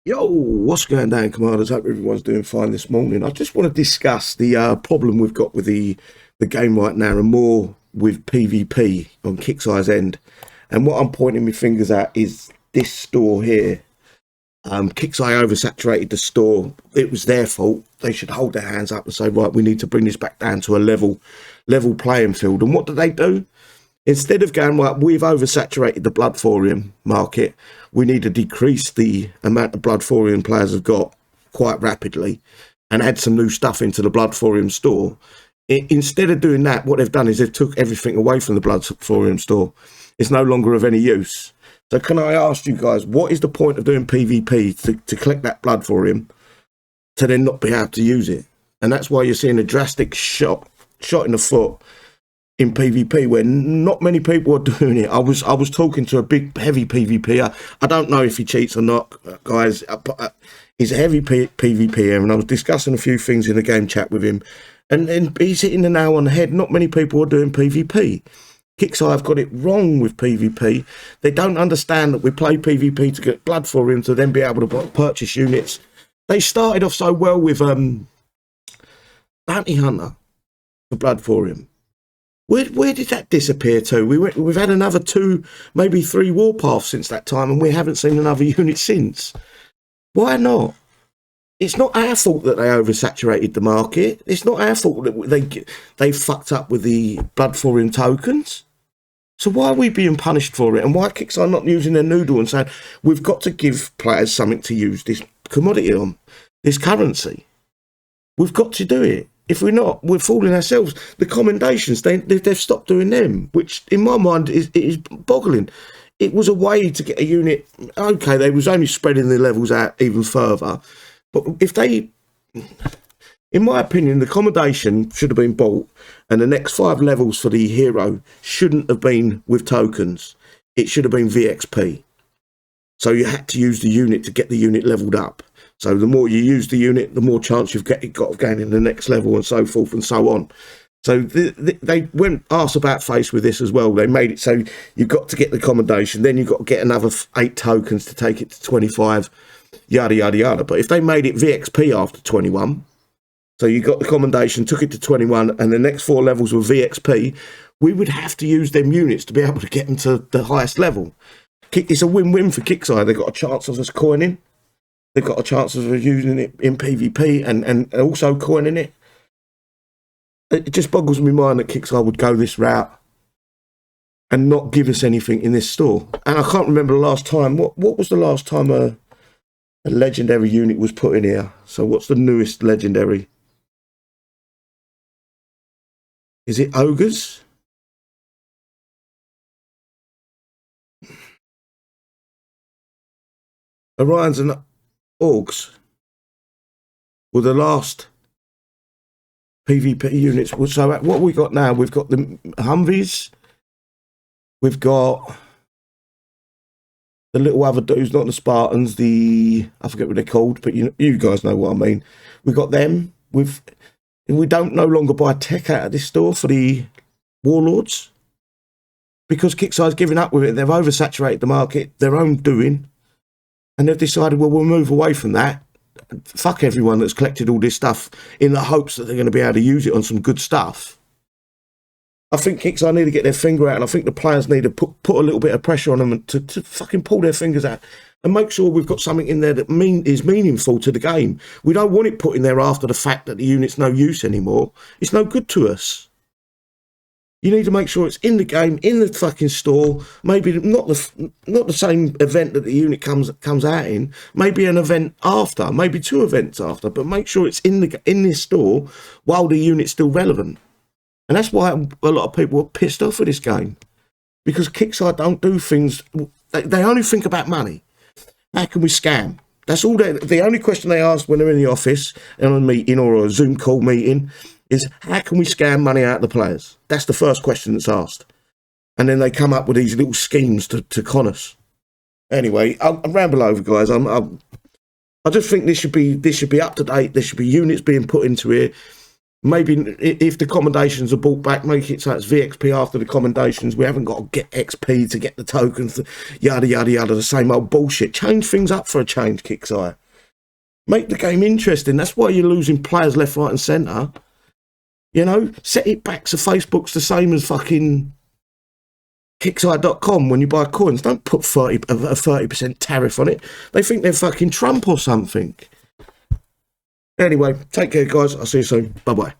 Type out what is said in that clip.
Yo, what's going down, commanders? Hope everyone's doing fine this morning. I just want to discuss the problem we've got with the game right now, and more with PvP on Kixeye's end. And what I'm pointing my fingers at is this store here. Kixeye oversaturated the store. It was their fault. They should hold their hands up and say, right, we need to bring this back down to a level playing field. And what do? Instead of going, right, we've oversaturated the Blood Thorium market, we need to decrease the amount of Blood Thorium players have got quite rapidly and add some new stuff into the Blood Thorium store. Instead of doing that, what they've done is they've took everything away from the Blood Thorium store. It's no longer of any use. So can I ask you guys, what is the point of doing PvP to collect that Blood Thorium to then not be able to use it? And that's why you're seeing a drastic shot in the foot in PvP, where not many people are doing it. I was talking to a big heavy PvPer. I don't know if he cheats or not, guys. He's a heavy PvPer, and I was discussing a few things in the game chat with him, and he's hitting the nail on the head. Not many people are doing PvP. Kixeye have got it wrong with PvP. They don't understand that we play PvP to get Blood Thorium to then be able to purchase units. They started off so well with Bounty Hunter for Blood Thorium. Where did that disappear to? We've had another 2, maybe 3 warpaths since that time, and we haven't seen another unit since. Why not? It's not our fault that they oversaturated the market. It's not our fault that they fucked up with the Blood Thorium tokens. So why are we being punished for it? And why Kixeye not using their noodle and saying, we've got to give players something to use this commodity on, this currency. We've got to do it. If we're not, we're fooling ourselves. The commendations, they've stopped doing them, which in my mind is boggling. It was a way to get a unit. Okay, they was only spreading the levels out even further. But if they, in my opinion, the commendation should have been bought, and the next 5 levels for the hero shouldn't have been with tokens. It should have been VXP. So you had to use the unit to get the unit leveled up. So the more you use the unit, the more chance you've got of gaining the next level, and so forth and so on. So they went arse about face with this as well. They made it so you've got to get the commendation, then you've got to get another 8 tokens to take it to 25, yada, yada, yada. But if they made it VXP after 21, so you got the commendation, took it to 21, and the next 4 levels were VXP, we would have to use them units to be able to get them to the highest level. It's a win-win for Kixeye. They've got a chance of us coining. They've got a chance of using it in PvP and also coining it. It just boggles my mind that Kixeye would go this route and not give us anything in this store. And I can't remember the last time. What was the last time a legendary unit was put in here? So what's the newest legendary? Is it Ogres? Orions and Orcs were the last PvP units. So what we got now, we've got the Humvees, we've got the little other dudes, not the Spartans, I forget what they're called, but you guys know what I mean. We've got them. We don't no longer buy tech out of this store for the Warlords because Kixeye's giving up with it. They've oversaturated the market, their own doing. And they've decided, well, we'll move away from that. Fuck everyone that's collected all this stuff in the hopes that they're going to be able to use it on some good stuff. I think Kixeye need to get their finger out, and I think the players need to put a little bit of pressure on them to fucking pull their fingers out and make sure we've got something in there that is meaningful to the game. We don't want it put in there after the fact that the unit's no use anymore. It's no good to us. You need to make sure it's in the game, in the fucking store. Maybe not the same event that the unit comes out in. Maybe an event after, maybe 2 events after. But make sure it's in this store while the unit's still relevant. And that's why a lot of people are pissed off with this game, because Kixeye don't do things. They only think about money. How can we scam? That's all. The only question they ask when they're in the office, in a meeting or a Zoom call meeting, is how can we scam money out of the players? That's the first question that's asked. And then they come up with these little schemes to con us. Anyway, I'll ramble over, guys. I just think this should be up to date. There should be units being put into here. Maybe if the commendations are brought back, make it so it's VXP after the commendations. We haven't got to get XP to get the tokens, yada, yada, yada, the same old bullshit. Change things up for a change, Kixeye. Make the game interesting. That's why you're losing players left, right and centre. You know, set it back so Facebook's the same as fucking Kixeye.com when you buy coins. Don't put a 30% tariff on it. They think they're fucking Trump or something. Anyway, take care, guys. I'll see you soon. Bye-bye.